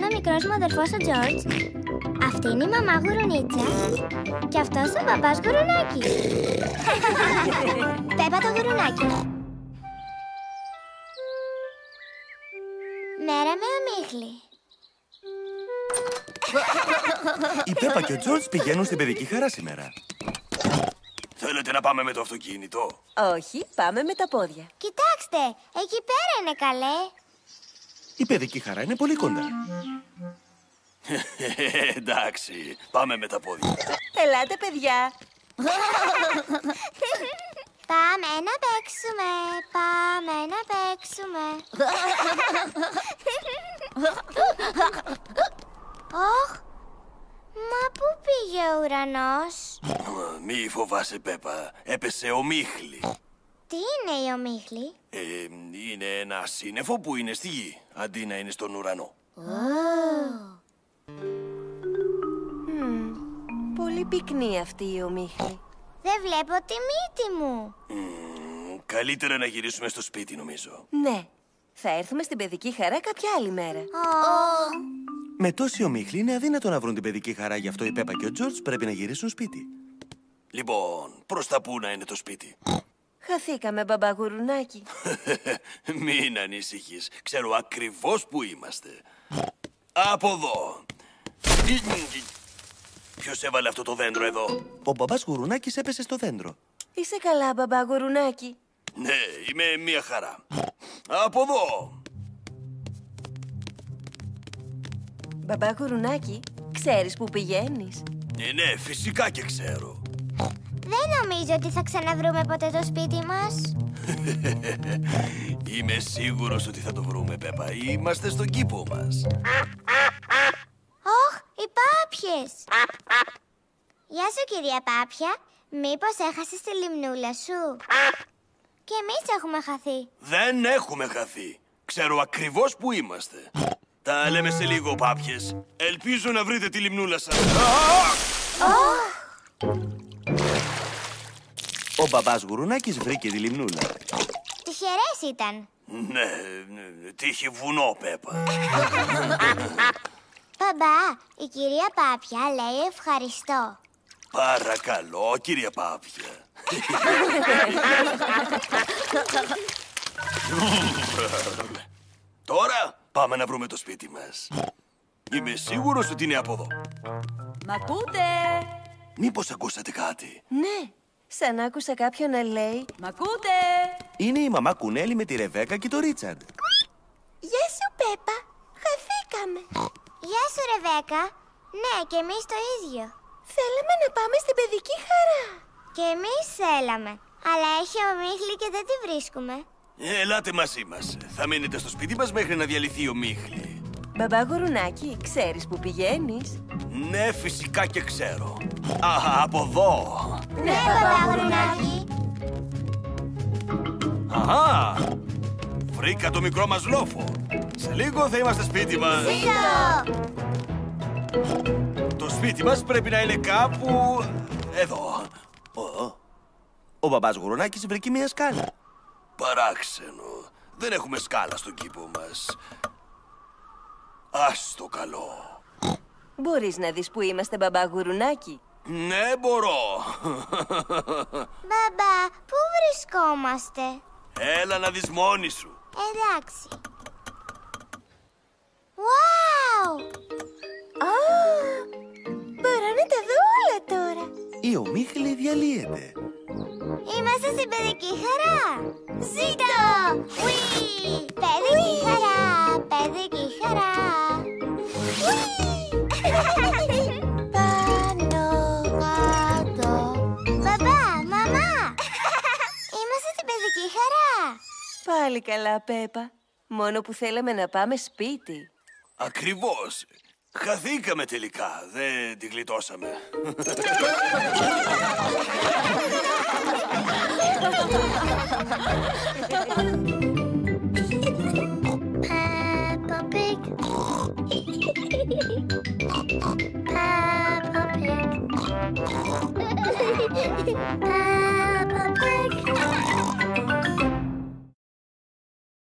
είναι ο μικρός μου αδερφός ο Τζόρτζ. Αυτή είναι η μαμά Γουρουνίτσα. Και αυτός ο μπαμπάς Γουρουνάκης. Πέπα το γουρουνάκι. Μέρα με ομίχλη. Η Πέπα και ο Τζόρτζ πηγαίνουν στην παιδική χαρά σήμερα. Θέλετε να πάμε με το αυτοκίνητο? Όχι, πάμε με τα πόδια. Κοιτάξτε, εκεί πέρα είναι καλέ. Η παιδική χαρά είναι πολύ κοντά. Εντάξει, πάμε με τα πόδια. Ελάτε, παιδιά. Πάμε να παίξουμε, πάμε να παίξουμε. Ωχ, μα πού πήγε ο ουρανός? Μη φοβάσαι, Πέπα, έπεσε ομίχλη. Τι είναι η ομίχλη? Είναι ένα σύννεφο που είναι στη γη, αντί να είναι στον ουρανό. Πολύ πυκνή αυτή η ομίχλη. Δεν βλέπω τη μύτη μου. Καλύτερα να γυρίσουμε στο σπίτι, νομίζω. Ναι, θα έρθουμε στην παιδική χαρά κάποια άλλη μέρα. Με τόση ομίχλη είναι αδύνατο να βρουν την παιδική χαρά, γι' αυτό η Πέπα και ο Τζόρτζ πρέπει να γυρίσουν σπίτι. Λοιπόν, προς τα πού να είναι το σπίτι? Χαθήκαμε, μπαμπά Γουρουνάκη. Μην ανησυχείς, ξέρω ακριβώς που είμαστε. Από εδώ. Ποιος έβαλε αυτό το δέντρο εδώ? Ο μπαμπάς Γουρουνάκης έπεσε στο δέντρο. Είσαι καλά, μπαμπά Γουρουνάκη? Ναι, είμαι μια χαρά. Από εδώ. Μπαμπά Γουρουνάκη, ξέρεις που πηγαίνεις? Ναι, φυσικά και ξέρω. Δεν νομίζω ότι θα ξαναβρούμε ποτέ το σπίτι μας. Είμαι σίγουρος ότι θα το βρούμε, Πέπα. Είμαστε στον κήπο μας. Ωχ, οι πάπιες. Γεια σου, κυρία Πάπια. Μήπως έχασες τη λιμνούλα σου? Και εμείς έχουμε χαθεί. Δεν έχουμε χαθεί. Ξέρω ακριβώς που είμαστε. Τα λέμε σε λίγο, Πάπιες. Ελπίζω να βρείτε τη λιμνούλα σας. Ο μπαμπάς Γουρουνάκης βρήκε τη λιμνούλα. Τυχερές ήταν. Ναι, τύχει βουνό, Πέπα. Μπαμπά, η κυρία Πάπια λέει ευχαριστώ. Παρακαλώ, κυρία Πάπια. Τώρα πάμε να βρούμε το σπίτι μας. Είμαι σίγουρος ότι είναι από εδώ. Μ' ακούτε? Μήπως ακούσατε κάτι? Ναι, σαν άκουσα κάποιον να λέει «Μ' ακούτε?» Είναι η μαμά Κουνέλη με τη Ρεβέκα και το Ρίτσαρντ. Γεια σου, Πέπα. Χαθήκαμε. Γεια σου, Ρεβέκα. Ναι, και εμείς το ίδιο. Θέλαμε να πάμε στην παιδική χαρά. Και εμείς θέλαμε. Αλλά έχει ομίχλη και δεν τη βρίσκουμε. Ελάτε μαζί μας. Θα μείνετε στο σπίτι μας μέχρι να διαλυθεί ο μίχλη. Μπαμπά Γουρουνάκη, ξέρεις που πηγαίνεις? Ναι, φυσικά και ξέρω. Α, από εδώ. Ναι, μπαμπά Γουρουνάκη. Αχα! Βρήκα το μικρό μας λόφο. Σε λίγο θα είμαστε σπίτι μας. Ζήτω! Το σπίτι μας πρέπει να είναι κάπου... εδώ. Ο μπαμπάς Γουρουνάκης βρήκε μια σκάλα. Παράξενο. Δεν έχουμε σκάλα στον κήπο μας. Ας το καλό. Μπορείς να δεις που είμαστε, μπαμπά Γουρουνάκη? Ναι, μπορώ. Μπαμπά, πού βρισκόμαστε? Έλα να δεις μόνη σου. Εντάξει. Wow! Α, μπορώ να τα δω όλα τώρα. Η ομίχλη διαλύεται. Είμαστε στην παιδική χαρά. Ζήτω! Ουί! Παιδική χαρά! Παιδική χαρά! Πάνω κάτω. Μπαμπά, μαμά! Είμαστε στην παιδική χαρά. Πάλι καλά, Πέπα. Μόνο που θέλαμε να πάμε σπίτι. Ακριβώς. Χαθήκαμε τελικά. Δεν τη γλιτώσαμε.